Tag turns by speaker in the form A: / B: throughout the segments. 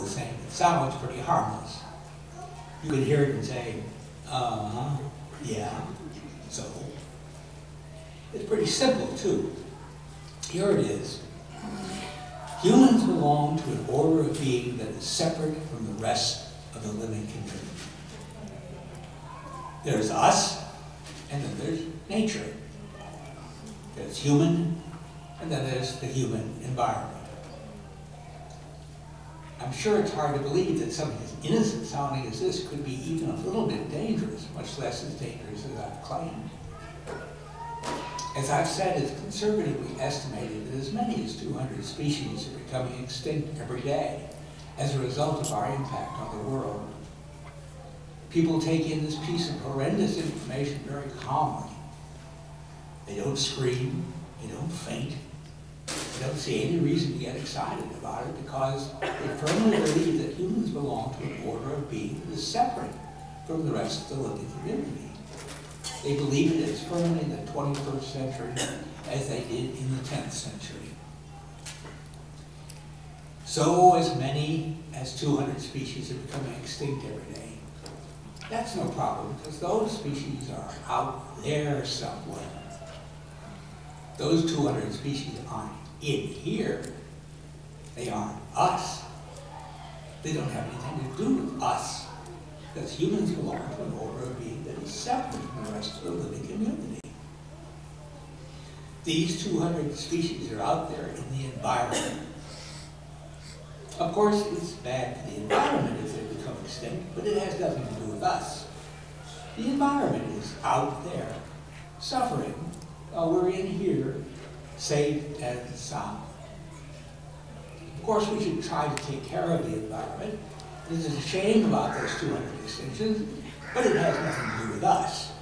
A: the same. It sounds pretty harmless. You can hear it and say, yeah, so. It's pretty simple, too. Here it is. Humans belong to an order of being that is separate from the rest of the living community. There's us, and then there's nature. There's human, and then there's the human environment. I'm sure it's hard to believe that something as innocent sounding as this could be even a little bit dangerous, much less as dangerous as I've claimed. As I've said, it's conservatively estimated that as many as 200 species are becoming extinct every day as a result of our impact on the world. People take in this piece of horrendous information very calmly. They don't scream, they don't faint, they don't see any reason to get excited about it because they firmly believe that humans belong to an order of being that is separate from the rest of the living community. They believe it as firmly in the 21st century as they did in the 10th century. So as many as 200 species are becoming extinct every day. That's no problem because those species are out there somewhere. Those 200 species aren't in here. They aren't us. They don't have anything to do with us. Because humans belong to an order of being that is separate from the rest of the living community. These 200 species are out there in the environment. Of course, it's bad for the environment if they become extinct, but it has nothing to do with us. The environment is out there, suffering, while we're in here, safe and sound. Of course, we should try to take care of the environment. There's a shame about those 200 extinctions, but it has nothing to do with us.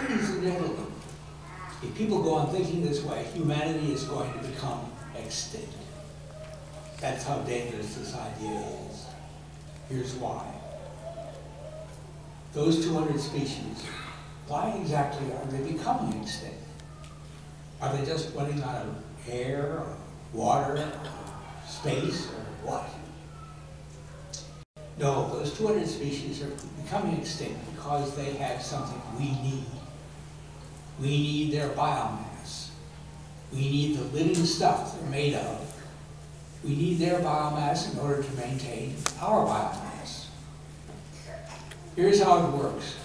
A: Ladies and gentlemen, if people go on thinking this way, humanity is going to become extinct. That's how dangerous this idea is. Here's why. Those 200 species, why exactly are they becoming extinct? Are they just running out of air, or water, or space, or what? No, those 200 species are becoming extinct because they have something we need. We need their biomass. We need the living stuff they're made of. We need their biomass in order to maintain our biomass. Here's how it works.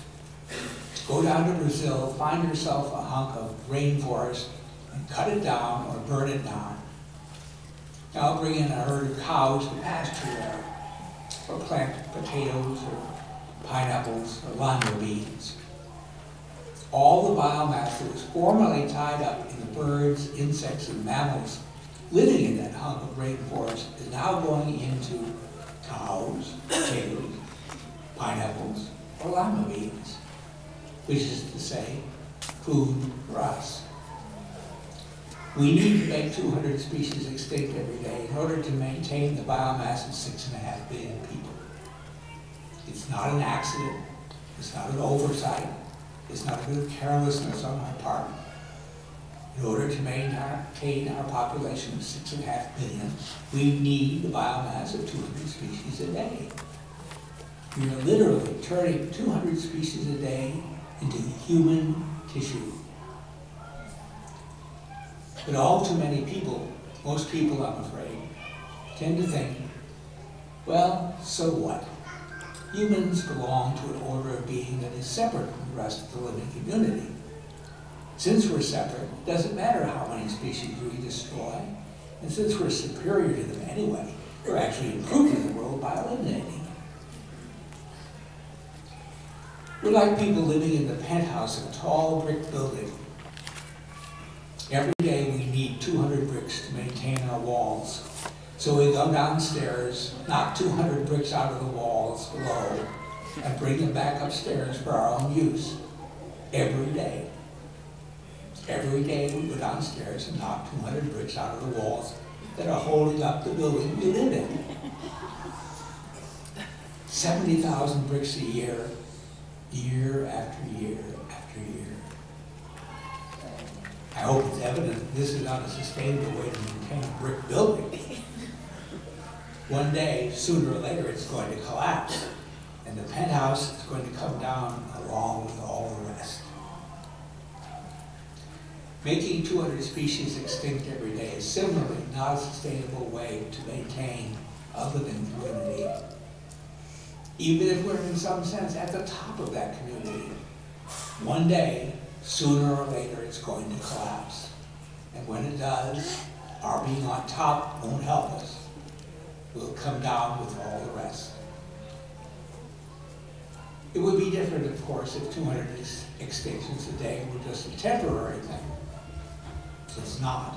A: Go down to Brazil, find yourself a hunk of rainforest, and cut it down or burn it down. Now bring in a herd of cows to pasture there, or plant potatoes, or pineapples, or lima beans. All the biomass that was formerly tied up in the birds, insects, and mammals living in that hunk of rainforest is now going into cows, potatoes, pineapples, or lima beans, which is to say, food for us. We need to make 200 species extinct every day in order to maintain the biomass of 6.5 billion people. It's not an accident. It's not an oversight. It's not a bit of carelessness on our part. In order to maintain our population of 6.5 billion, we need the biomass of 200 species a day. We are literally turning 200 species a day into human tissue. But all too many people, most people I'm afraid, tend to think, well, so what? Humans belong to an order of being that is separate from the rest of the living community. Since we're separate, it doesn't matter how many species we destroy, and since we're superior to them anyway, we're actually improving the world by eliminating them. We're like people living in the penthouse of a tall brick building. Every day we need 200 bricks to maintain our walls. So we go downstairs, knock 200 bricks out of the walls below, and bring them back upstairs for our own use. Every day. Every day we go downstairs and knock 200 bricks out of the walls that are holding up the building we live in. 70,000 bricks a year, year after year after year. I hope it's evident that this is not a sustainable way to maintain a brick building. One day, sooner or later, it's going to collapse, and the penthouse is going to come down along with all the rest. Making 200 species extinct every day is similarly not a sustainable way to maintain a living community. Even if we're in some sense at the top of that community, one day, sooner or later, it's going to collapse. And when it does, our being on top won't help us. We'll come down with all the rest. It would be different, of course, if 200 extinctions a day were just a temporary thing. It's not.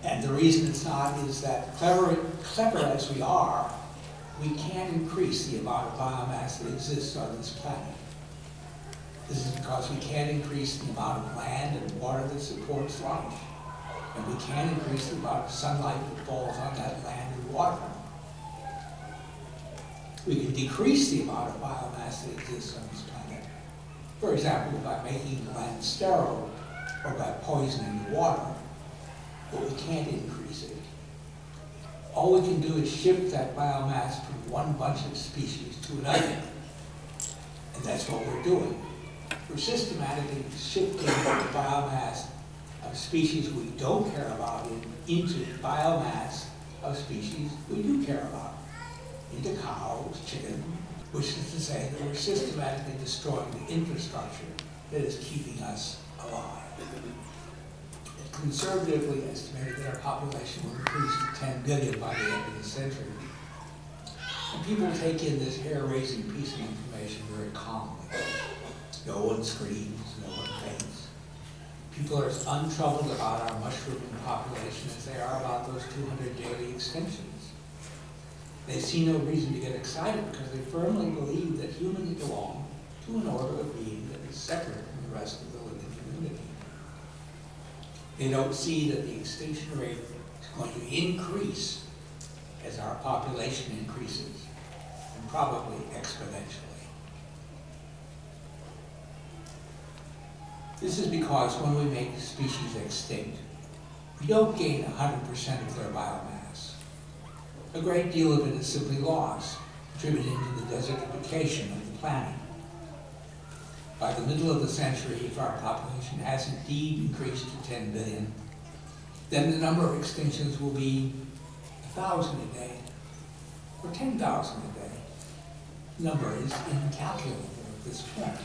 A: And the reason it's not is that clever as we are, we can't increase the amount of biomass that exists on this planet. This is because we can't increase the amount of land and water that supports life. And we can't increase the amount of sunlight that falls on that land and water. We can decrease the amount of biomass that exists on this planet. For example, by making the land sterile or by poisoning the water, but we can't increase it. All we can do is shift that biomass from one bunch of species to another. And that's what we're doing. We're systematically shifting the biomass of species we don't care about into biomass of species we do care about. Into cows, chicken, which is to say that we're systematically destroying the infrastructure that is keeping us alive. It's conservatively estimated that our population will increase to 10 billion by the end of the century. And people take in this hair-raising piece of information very calmly. No one screams, no one faints. People are as untroubled about our mushrooming population as they are about those 200 daily extinctions. They see no reason to get excited because they firmly believe that humans belong to an order of being that is separate from the rest of the living community. They don't see that the extinction rate is going to increase as our population increases, and probably exponentially. This is because when we make species extinct, we don't gain 100% of their biomass. A great deal of it is simply lost, contributing to the desertification of the planet. By the middle of the century, if our population has indeed increased to 10 billion, then the number of extinctions will be 1,000 a day, or 10,000 a day. The number is incalculable at this point.